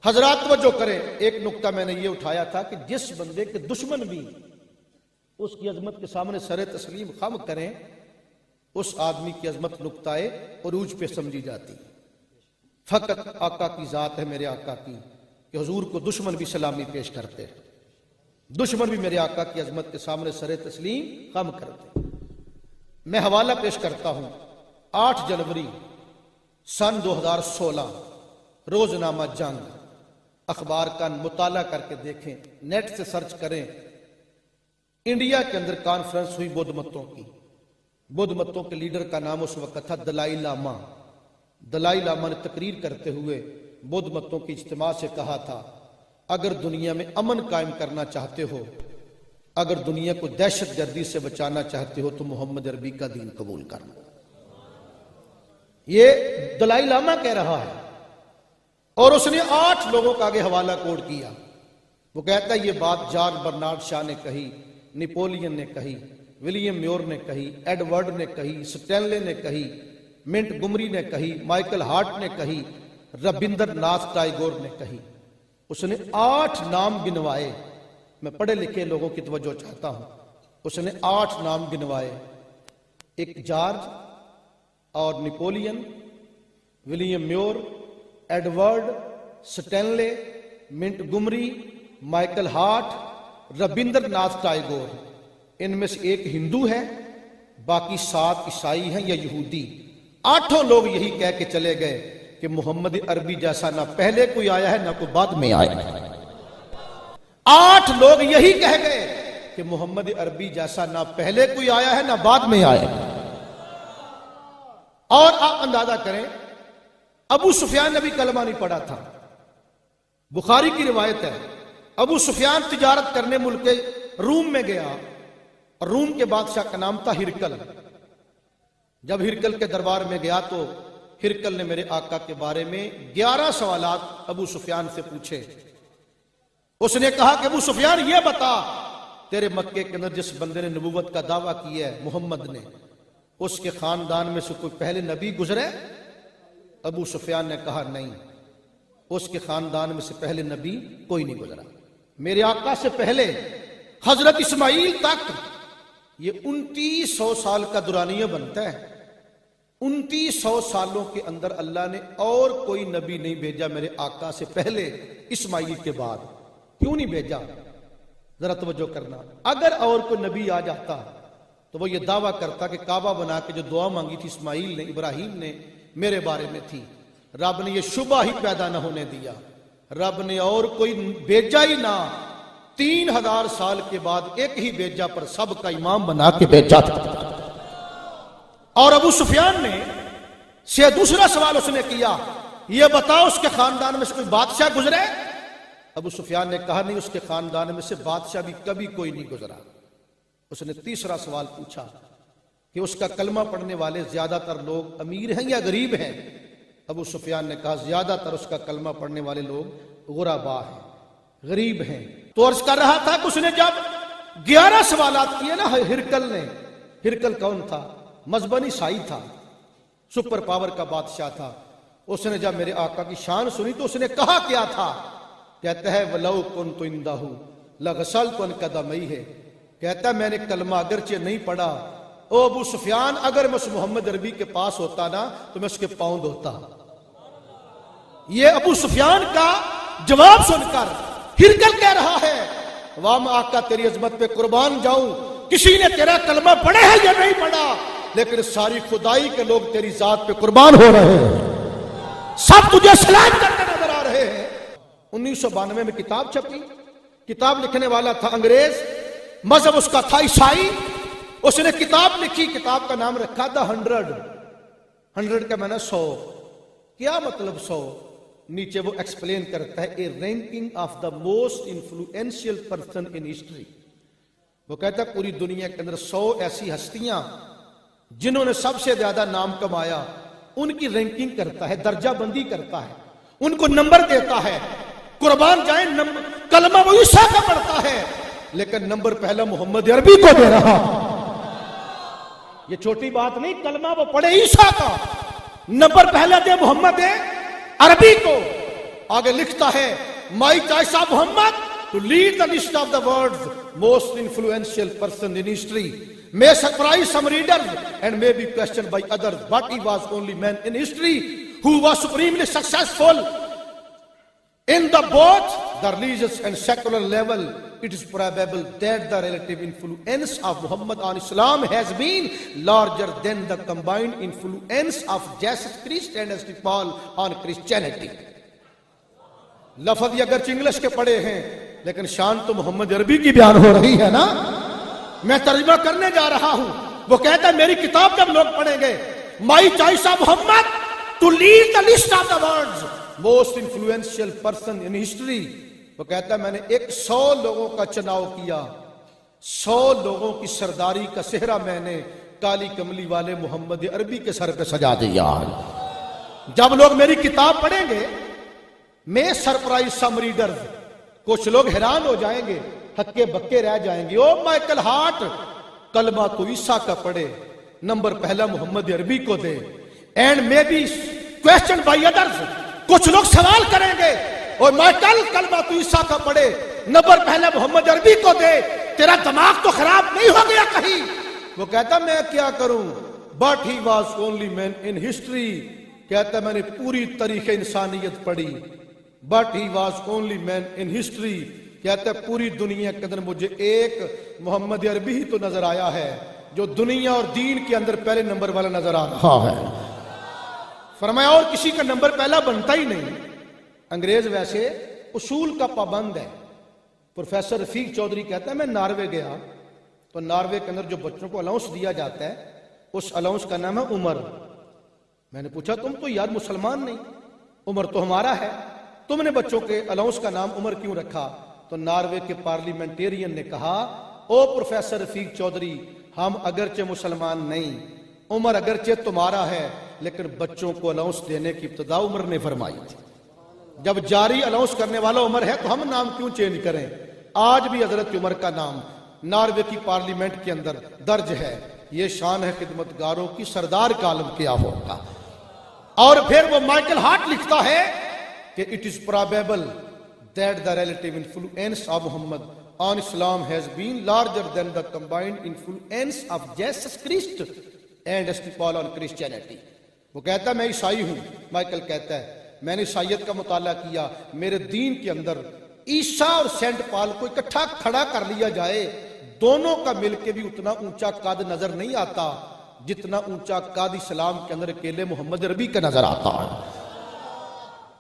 हजरात तवज्जो करें, एक नुक्ता मैंने ये उठाया था कि जिस बंदे के दुश्मन भी उसकी अजमत के सामने सरे तस्लीम खम करें, उस आदमी की अजमत नुक्ताए उरूज पे समझी जाती है। फकत आका की जात है मेरे आका की कि हुजूर को दुश्मन भी सलामी पेश करते हैं, दुश्मन भी मेरे आका की अजमत के सामने सरे तस्लीम खम करते। मैं हवाला पेश करता हूं 8 जनवरी सन 2016 रोजनामा जंग अखबार का मुताला करके देखें, नेट से सर्च करें। इंडिया के अंदर कॉन्फ्रेंस हुई बौद्ध मतों की। बौद्ध मतों के लीडर का नाम उस वक्त था दलाई लामा। दलाई लामा ने तकरीर करते हुए बौद्ध मतों की इज्तिमा से कहा था, अगर दुनिया में अमन कायम करना चाहते हो, अगर दुनिया को दहशत गर्दी से बचाना चाहते हो, तो मोहम्मद अरबी का दीन कबूल करना। ये दलाई लामा कह रहा है और उसने 8 लोगों का आगे हवाला कोड किया। वो कहता है ये बात जॉर्ज बर्नार्ड शॉ ने कही, नेपोलियन ने कही, विलियम म्योर ने कही, एडवर्ड ने कही, स्टैनले ने कही, मिंट गुमरी ने कही, माइकल हार्ट ने कही, रविंद्रनाथ टैगोर ने कही। उसने 8 नाम गिनवाए। मैं पढ़े लिखे लोगों की तवज्जो चाहता हूं। उसने 8 नाम गिनवाए, एक जॉर्ज और Napoleon, William Muir, Edward, Stanley, Montgomery, Michael Hart, Rabindranath Tagore. इनमें से एक हिंदू है, बाकी 7 ईसाई हैं या यहूदी। 8 लोग यही कह के चले गए कि मोहम्मद अरबी जैसा ना पहले कोई आया है ना कोई बाद में आया है। 8 लोग यही कह गए कि मोहम्मद अरबी जैसा ना पहले कोई आया है ना बाद में आया है। और आप अंदाजा करें, अबू सुफियान ने भी कलमा नहीं पढ़ा था। बुखारी की रिवायत है, अबू सुफियान तिजारत करने मुल्क रूम में गया और रूम के बादशाह का नाम था हिरकल। जब हिरकल के दरबार में गया तो हिरकल ने मेरे आका के बारे में 11 सवालात अबू सुफियान से पूछे। उसने कहा कि अबू सुफियान ये बता, तेरे मक्के के अंदर जिस बंदे ने नबूवत का दावा किया है मोहम्मद ने, उसके खानदान में से कोई पहले नबी गुजरे? अबू सुफियान ने कहा नहीं, उसके खानदान में से पहले नबी कोई नहीं गुजरा। मेरे आका से पहले हजरत इस्माइल तक ये 2900 साल का दुरानिया बनता है। 2900 सालों के अंदर अल्लाह ने और कोई नबी नहीं भेजा मेरे आका से पहले, इस्माइल के बाद। क्यों नहीं भेजा? जरा तवज्जो करना। अगर और कोई नबी आ जाता तो वो ये दावा करता कि काबा बना के जो दुआ मांगी थी इस्माइल ने, इब्राहिम ने, मेरे बारे में थी। रब ने ये शुबा ही पैदा ना होने दिया। रब ने और कोई भेजा ही ना। 3000 साल के बाद एक ही भेजा, पर सबका इमाम बना के भेजा था। और अबू सुफियान ने से दूसरा सवाल उसने किया, ये बताओ उसके खानदान में से कोई बादशाह गुजरे? अबू सुफियान ने कहा नहीं, उसके खानदान में से बादशाह भी कभी कोई नहीं गुजरा। उसने तीसरा सवाल पूछा कि उसका कलमा पढ़ने वाले ज्यादातर लोग अमीर हैं या गरीब हैं? अबू सुफियान ने कहा ज्यादातर उसका कलमा पढ़ने वाले लोग गुराबा हैं, गरीब हैं। तो अर्ज कर रहा था कि उसने जब 11 सवालात किए ना हिरकल ने, हिरकल कौन था? मजहबी ईसाई था, सुपर पावर का बादशाह था। उसने जब मेरे आका की शान सुनी तो उसने कहा क्या था? कहता है वलौ कुन्तु इंदहु लगसलतु अन कदमैहि है। कहता है मैंने कलमा अगरचे नहीं पढ़ा, ओ अबू सुफियान, अगर मैं उस मोहम्मद अरबी के पास होता ना तो मैं उसके पांव धोता। ये अबू सुफियान का जवाब सुनकर हिरकल कह रहा है, वाह मैं आका तेरी अजमत पे कुर्बान जाऊं, किसी ने तेरा कलमा पढ़ा है या नहीं पढ़ा, लेकिन सारी खुदाई के लोग तेरी जात पे कुर्बान हो रहे हैं, सब तुझे सलाम करते नजर आ रहे हैं। 1992 में किताब छपी। किताब लिखने वाला था अंग्रेज, मजहब उसका था ईसाई। उसने किताब लिखी, किताब का नाम रखा था 100 का माना 100। क्या मतलब 100? नीचे वो एक्सप्लेन करता है, a ranking of the most influential person in history. वो कहता है पूरी दुनिया के अंदर 100 ऐसी हस्तियां जिन्होंने सबसे ज्यादा नाम कमाया, उनकी रैंकिंग करता है, दर्जा बंदी करता है, उनको नंबर देता है। कुर्बान जाए, कलमा वो ईसा का पढ़ता है, लेकिन नंबर पहला मोहम्मद अरबी को दे रहा। ये छोटी बात नहीं, कलमा वो पढ़े ईसा का, नंबर पहला दे मोहम्मद अरबी को। आगे लिखता है, my choice of Muhammad to lead the list of the world's most influential person in history may surprise some readers and may be questioned by others, but he was only man in history who was supremely successful in the both the religious and secular level. It is probable that the relative influence of Muhammad on Islam has been larger than the combined influence of Jesus Christ and St. Paul on Christianity. लफ्ज अगर English के पढ़े हैं लेकिन शान तो मोहम्मद अरबी की बयान हो रही है ना। मैं तर्जुमा करने जा रहा हूं। वो कहता है मेरी किताब जब लोग पढ़ेंगे, my choice of Muhammad to lead the list of the world's most influential person in history. वो कहता है मैंने 100 लोगों का चुनाव किया, 100 लोगों की सरदारी का सेहरा मैंने काली कमली वाले मोहम्मद अरबी के सर पे सजा दिया। जब लोग मेरी किताब पढ़ेंगे, मैं सरप्राइज सम रीडर्स, कुछ लोग हैरान हो जाएंगे, हक्के बक्के रह जाएंगे। ओ माइकल हार्ट, कलमा तो ईसा का पढ़े, नंबर पहला मोहम्मद अरबी को दे। And may be question by others, कुछ लोग सवाल करेंगे, ओ माइकल कलमा तो ईसा का पढ़े, नंबर पहला मोहम्मद अरबी को दे, तेरा दिमाग तो खराब नहीं हो गया कहीं? वो कहता मैं क्या करूं, but he was only man in history. कहता मैंने पूरी तारीख इंसानियत पढ़ी, but he was only man in history. कहता है पूरी दुनिया के अंदर मुझे एक मोहम्मद अरबी ही तो नजर आया है जो दुनिया और दीन के अंदर पहले नंबर वाला नजर आ रहा है। फरमाया और किसी का नंबर पहला बनता ही नहीं। अंग्रेज वैसे उसूल का पाबंद है। प्रोफेसर रफीक चौधरी कहता है मैं नॉर्वे गया तो नॉर्वे के अंदर जो बच्चों को अलाउंस दिया जाता है उस अलाउंस का नाम है उमर। मैंने पूछा तुम तो यार मुसलमान नहीं, उमर तो हमारा है, तुमने बच्चों के अलाउंस का नाम उमर क्यों रखा? तो नॉर्वे के पार्लियामेंटेरियन ने कहा, ओ प्रोफेसर रफीक चौधरी, हम अगरचे मुसलमान नहीं, उमर अगरचे तुम्हारा है, लेकिन बच्चों को अलाउंस देने की इब्तिदा उमर ने फरमाई थी। जब जारी अलाउंस करने वाला उमर है तो हम नाम क्यों चेंज करें? आज भी हजरत उमर का नाम नॉर्वे की पार्लियामेंट के अंदर दर्ज है। ये शान है खिदमतगारों की, सरदार का आलम क्या होगा। और फिर वो माइकल हार्ट लिखता है कि it is probable that the relative influence of Muhammad on Islam has been larger than the combined influence of Jesus Christ and St. Paul on Christianity. वो कहता है मैं ईसाई हूं। माइकल कहता है मैंने ईसाइयत का मुताला किया, मेरे दीन के अंदर ईसा और सेंट पॉल को इकट्ठा खड़ा कर लिया जाए, दोनों का मिलके भी उतना ऊंचा कद नजर नहीं आता जितना ऊंचा कद इस्लाम के अंदर अकेले मोहम्मद अरबी का नजर आता है।